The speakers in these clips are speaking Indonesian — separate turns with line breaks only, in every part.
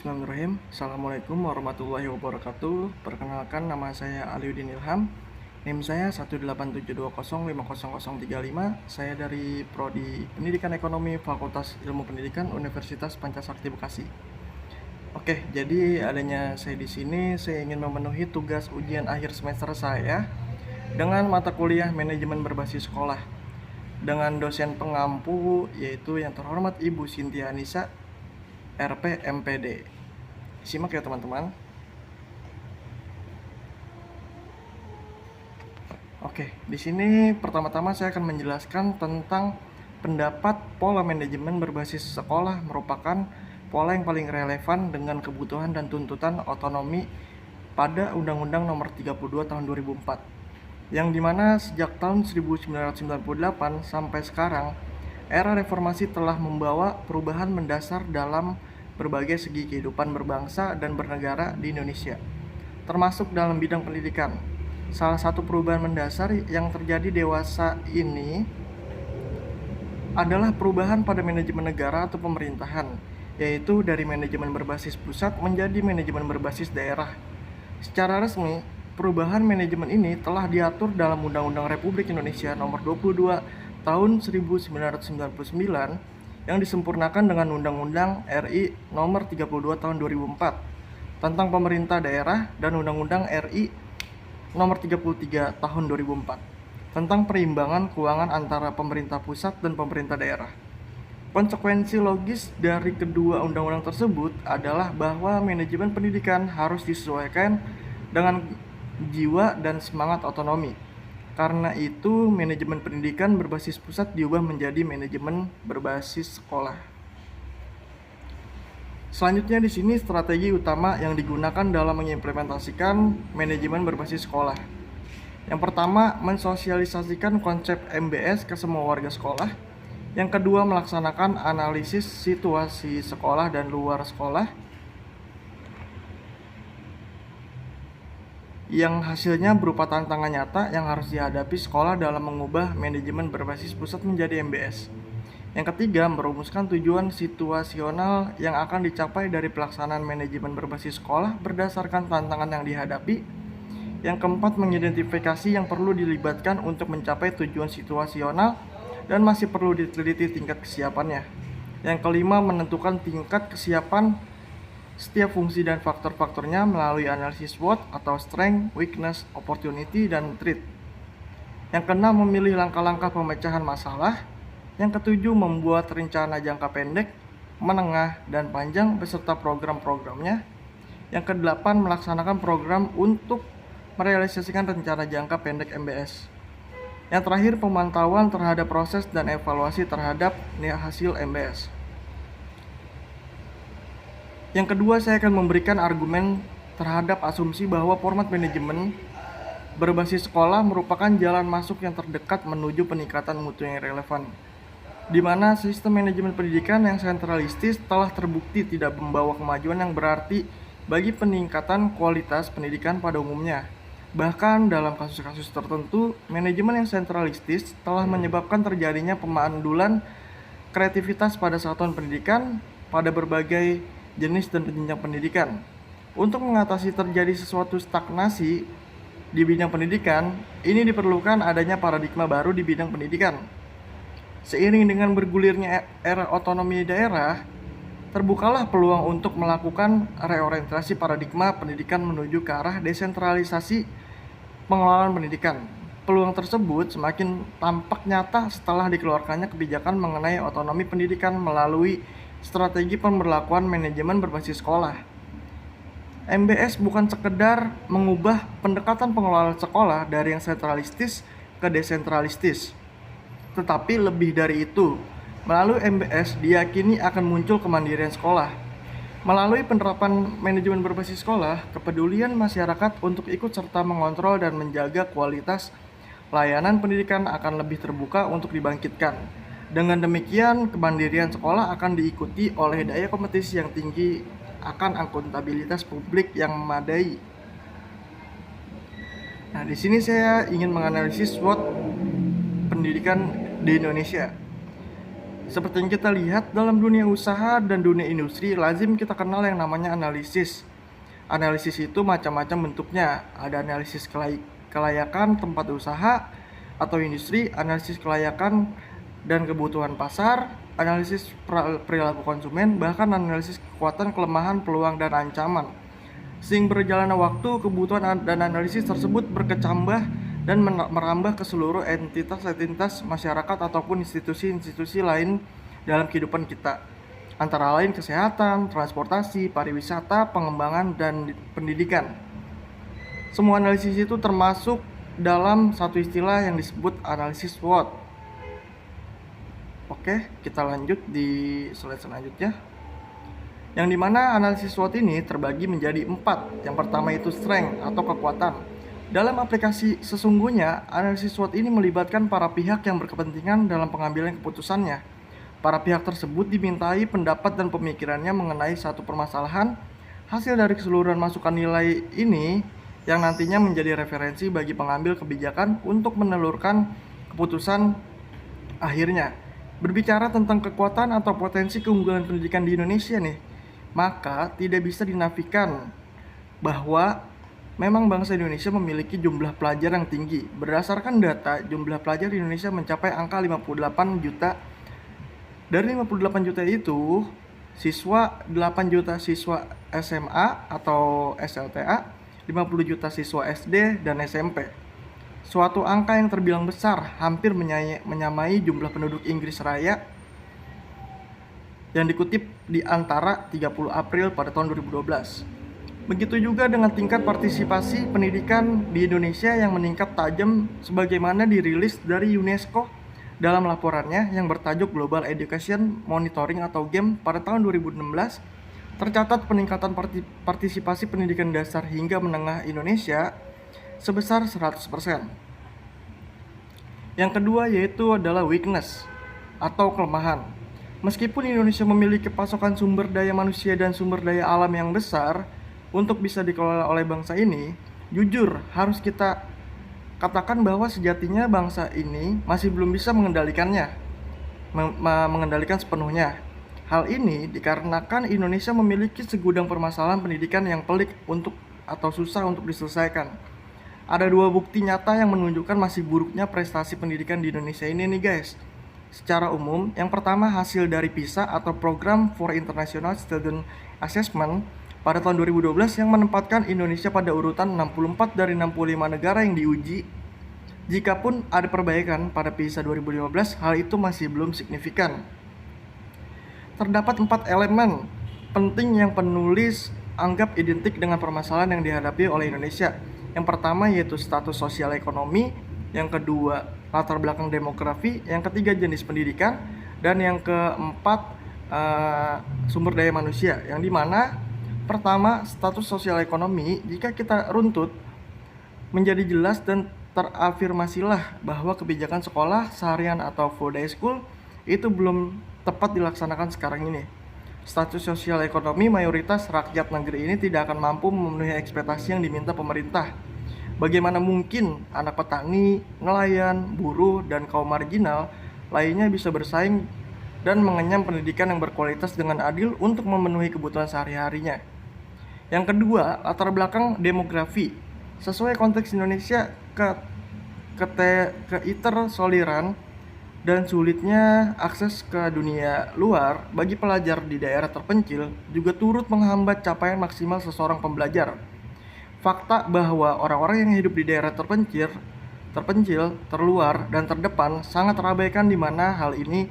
Bismillahirrahmanirrahim. Assalamualaikum warahmatullahi wabarakatuh. Perkenalkan, nama saya Aliuddin Ilham. NIM saya 18720500035. Saya dari Prodi Pendidikan Ekonomi Fakultas Ilmu Pendidikan Universitas Pancasakti Bekasi. Oke, jadi adanya saya di sini, saya ingin memenuhi tugas ujian akhir semester saya dengan mata kuliah manajemen berbasis sekolah dengan dosen pengampu yaitu yang terhormat Ibu Cynthia Anissa, RP MPD. Simak ya teman-teman. Oke, di sini pertama-tama saya akan menjelaskan tentang pendapat pola manajemen berbasis sekolah merupakan pola yang paling relevan dengan kebutuhan dan tuntutan otonomi pada Undang-Undang Nomor 32 Tahun 2004, yang dimana sejak tahun 1998 sampai sekarang, era reformasi telah membawa perubahan mendasar dalam berbagai segi kehidupan berbangsa dan bernegara di Indonesia, termasuk dalam bidang pendidikan. Salah satu perubahan mendasar yang terjadi dewasa ini adalah perubahan pada manajemen negara atau pemerintahan, yaitu dari manajemen berbasis pusat menjadi manajemen berbasis daerah. Secara resmi, perubahan manajemen ini telah diatur dalam Undang-Undang Republik Indonesia Nomor 22 Tahun 1999 yang disempurnakan dengan Undang-Undang RI Nomor 32 Tahun 2004 tentang pemerintah daerah dan Undang-Undang RI Nomor 33 Tahun 2004 tentang perimbangan keuangan antara pemerintah pusat dan pemerintah daerah. Konsekuensi logis dari kedua undang-undang tersebut adalah bahwa manajemen pendidikan harus disesuaikan dengan jiwa dan semangat otonomi. Karena itu, manajemen pendidikan berbasis pusat diubah menjadi manajemen berbasis sekolah. Selanjutnya di sini strategi utama yang digunakan dalam mengimplementasikan manajemen berbasis sekolah. Yang pertama, mensosialisasikan konsep MBS ke semua warga sekolah. Yang kedua, melaksanakan analisis situasi sekolah dan luar sekolah, yang hasilnya berupa tantangan nyata yang harus dihadapi sekolah dalam mengubah manajemen berbasis pusat menjadi MBS. Yang ketiga, merumuskan tujuan situasional yang akan dicapai dari pelaksanaan manajemen berbasis sekolah berdasarkan tantangan yang dihadapi. Yang keempat, mengidentifikasi yang perlu dilibatkan untuk mencapai tujuan situasional dan masih perlu diteliti tingkat kesiapannya. Yang kelima, menentukan tingkat kesiapan setiap fungsi dan faktor-faktornya melalui analisis SWOT atau Strength, Weakness, Opportunity, dan Threat. Yang keenam, memilih langkah-langkah pemecahan masalah. Yang ketujuh, membuat rencana jangka pendek, menengah, dan panjang beserta program-programnya. Yang kedelapan, melaksanakan program untuk merealisasikan rencana jangka pendek MBS. Yang terakhir, pemantauan terhadap proses dan evaluasi terhadap hasil MBS. Yang kedua, saya akan memberikan argumen terhadap asumsi bahwa format manajemen berbasis sekolah merupakan jalan masuk yang terdekat menuju peningkatan mutu yang relevan, di mana sistem manajemen pendidikan yang sentralistis telah terbukti tidak membawa kemajuan yang berarti bagi peningkatan kualitas pendidikan pada umumnya. Bahkan dalam kasus-kasus tertentu, manajemen yang sentralistis telah menyebabkan terjadinya pemandulan kreativitas pada satuan pendidikan pada berbagai jenis dan jenjang pendidikan. Untuk mengatasi terjadi sesuatu stagnasi di bidang pendidikan, ini diperlukan adanya paradigma baru di bidang pendidikan. Seiring dengan bergulirnya era otonomi daerah, terbukalah peluang untuk melakukan reorientasi paradigma pendidikan menuju ke arah desentralisasi pengelolaan pendidikan. Peluang tersebut semakin tampak nyata setelah dikeluarkannya kebijakan mengenai otonomi pendidikan melalui strategi pemberlakuan manajemen berbasis sekolah. MBS bukan sekedar mengubah pendekatan pengelolaan sekolah dari yang sentralistis ke desentralistis, tetapi lebih dari itu. Melalui MBS diyakini akan muncul kemandirian sekolah. Melalui penerapan manajemen berbasis sekolah, kepedulian masyarakat untuk ikut serta mengontrol dan menjaga kualitas layanan pendidikan akan lebih terbuka untuk dibangkitkan. Dengan demikian, kemandirian sekolah akan diikuti oleh daya kompetisi yang tinggi akan akuntabilitas publik yang memadai. Nah, di sini saya ingin menganalisis SWOT pendidikan di Indonesia. Seperti yang kita lihat dalam dunia usaha dan dunia industri, lazim kita kenal yang namanya analisis. Analisis itu macam-macam bentuknya. Ada analisis kelayakan tempat usaha atau industri, analisis kelayakan dan kebutuhan pasar, analisis perilaku konsumen, bahkan analisis kekuatan, kelemahan, peluang, dan ancaman. Seiring berjalannya waktu, kebutuhan dan analisis tersebut berkecambah dan merambah ke seluruh entitas masyarakat ataupun institusi-institusi lain dalam kehidupan kita, antara lain kesehatan, transportasi, pariwisata, pengembangan, dan pendidikan. Semua analisis itu termasuk dalam satu istilah yang disebut analisis SWOT. Oke, kita lanjut di slide selanjutnya, yang dimana analisis SWOT ini terbagi menjadi 4. Yang pertama itu strength atau kekuatan. Dalam aplikasi sesungguhnya, analisis SWOT ini melibatkan para pihak yang berkepentingan dalam pengambilan keputusannya. Para pihak tersebut dimintai pendapat dan pemikirannya mengenai satu permasalahan. Hasil dari keseluruhan masukan nilai ini yang nantinya menjadi referensi bagi pengambil kebijakan untuk menelurkan keputusan akhirnya. Berbicara tentang kekuatan atau potensi keunggulan pendidikan di Indonesia nih, maka tidak bisa dinafikan bahwa memang bangsa Indonesia memiliki jumlah pelajar yang tinggi. Berdasarkan data, jumlah pelajar di Indonesia mencapai angka 58 juta. Dari 58 juta itu, 8 juta siswa SMA atau SLTA, 50 juta siswa SD dan SMP. Suatu angka yang terbilang besar, hampir menyamai jumlah penduduk Inggris Raya yang dikutip di antara 30 April pada tahun 2012. Begitu juga dengan tingkat partisipasi pendidikan di Indonesia yang meningkat tajam sebagaimana dirilis dari UNESCO dalam laporannya yang bertajuk Global Education Monitoring atau GEM pada tahun 2016. Tercatat peningkatan partisipasi pendidikan dasar hingga menengah Indonesia sebesar 100%. Yang kedua yaitu adalah weakness atau kelemahan. Meskipun Indonesia memiliki pasokan sumber daya manusia dan sumber daya alam yang besar untuk bisa dikelola oleh bangsa ini, jujur harus kita katakan bahwa sejatinya bangsa ini masih belum bisa mengendalikannya, mengendalikan sepenuhnya. Hal ini dikarenakan Indonesia memiliki segudang permasalahan pendidikan yang pelik atau susah untuk diselesaikan. Ada 2 bukti nyata yang menunjukkan masih buruknya prestasi pendidikan di Indonesia ini nih guys. Secara umum, yang pertama hasil dari PISA atau Program for International Student Assessment pada tahun 2012 yang menempatkan Indonesia pada urutan 64 dari 65 negara yang diuji. Jikapun ada perbaikan pada PISA 2015, hal itu masih belum signifikan. Terdapat 4 elemen penting yang penulis anggap identik dengan permasalahan yang dihadapi oleh Indonesia. Yang pertama yaitu status sosial ekonomi, yang kedua latar belakang demografi, yang ketiga jenis pendidikan, dan yang keempat sumber daya manusia. Yang dimana pertama status sosial ekonomi, jika kita runtut menjadi jelas dan terafirmasilah bahwa kebijakan sekolah seharian atau full day school itu belum tepat dilaksanakan sekarang ini. Status sosial ekonomi mayoritas rakyat negeri ini tidak akan mampu memenuhi ekspektasi yang diminta pemerintah. Bagaimana mungkin anak petani, nelayan, buruh, dan kaum marginal lainnya bisa bersaing dan mengenyam pendidikan yang berkualitas dengan adil untuk memenuhi kebutuhan sehari-harinya. Yang kedua, latar belakang demografi. Sesuai konteks Indonesia, keitersoliran dan sulitnya akses ke dunia luar bagi pelajar di daerah terpencil juga turut menghambat capaian maksimal seseorang pembelajar. Fakta bahwa orang-orang yang hidup di daerah terpencil, terluar, dan terdepan sangat terabaikan, di mana hal ini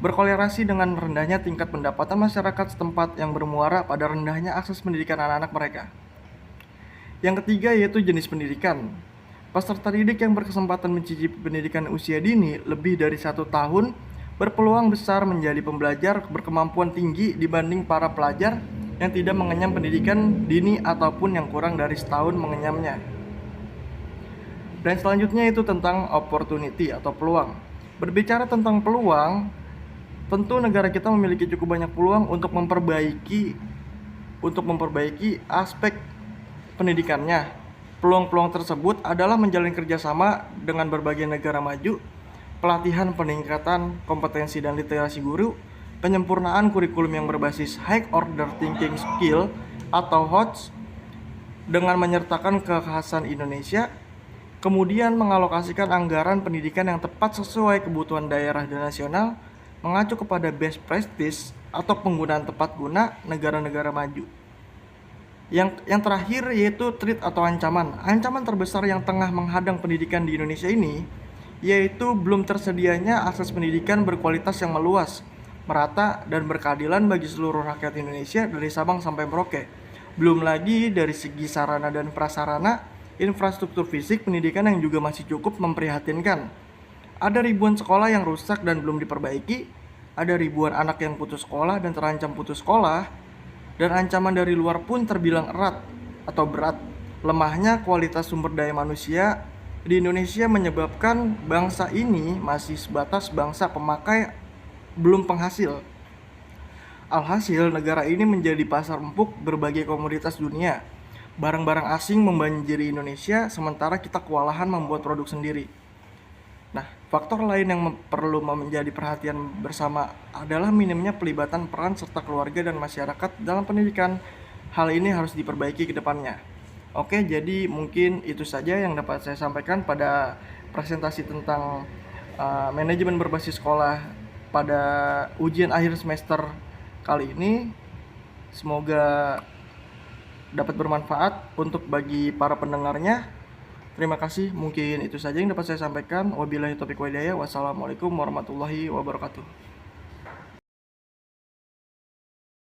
berkolerasi dengan rendahnya tingkat pendapatan masyarakat setempat yang bermuara pada rendahnya akses pendidikan anak-anak mereka. Yang ketiga yaitu jenis pendidikan. Peserta didik yang berkesempatan mencicipi pendidikan usia dini lebih dari 1 tahun berpeluang besar menjadi pembelajar berkemampuan tinggi dibanding para pelajar yang tidak mengenyam pendidikan dini ataupun yang kurang dari setahun mengenyamnya. Dan selanjutnya itu tentang opportunity atau peluang. Berbicara tentang peluang, tentu negara kita memiliki cukup banyak peluang untuk memperbaiki aspek pendidikannya. Peluang-peluang tersebut adalah menjalin kerjasama dengan berbagai negara maju pelatihan peningkatan kompetensi dan literasi guru, penyempurnaan kurikulum yang berbasis High Order Thinking Skill atau HOTS dengan menyertakan kekhasan Indonesia, kemudian mengalokasikan anggaran pendidikan yang tepat sesuai kebutuhan daerah dan nasional, mengacu kepada best practice atau penggunaan tepat guna negara-negara maju. Yang terakhir yaitu threat atau ancaman. Ancaman terbesar yang tengah menghadang pendidikan di Indonesia ini yaitu belum tersedianya akses pendidikan berkualitas yang meluas, merata, dan berkeadilan bagi seluruh rakyat Indonesia dari Sabang sampai Merauke. Belum lagi dari segi sarana dan prasarana, infrastruktur fisik pendidikan yang juga masih cukup memprihatinkan. Ada ribuan sekolah yang rusak dan belum diperbaiki, ada ribuan anak yang putus sekolah dan terancam putus sekolah, dan ancaman dari luar pun terbilang erat atau berat. Lemahnya kualitas sumber daya manusia di Indonesia menyebabkan bangsa ini masih sebatas bangsa pemakai, belum penghasil. Alhasil, negara ini menjadi pasar empuk berbagai komoditas dunia. Barang-barang asing membanjiri Indonesia, sementara kita kewalahan membuat produk sendiri. Nah, faktor lain yang perlu menjadi perhatian bersama adalah minimnya pelibatan peran serta keluarga dan masyarakat dalam pendidikan. Hal ini harus diperbaiki ke depannya. Oke, jadi mungkin itu saja yang dapat saya sampaikan pada presentasi tentang manajemen berbasis sekolah pada ujian akhir semester kali ini. Semoga dapat bermanfaat untuk bagi para pendengarnya. Terima kasih, mungkin itu saja yang dapat saya sampaikan. Wabillahi taufiq wal hidayah. Wassalamualaikum warahmatullahi wabarakatuh.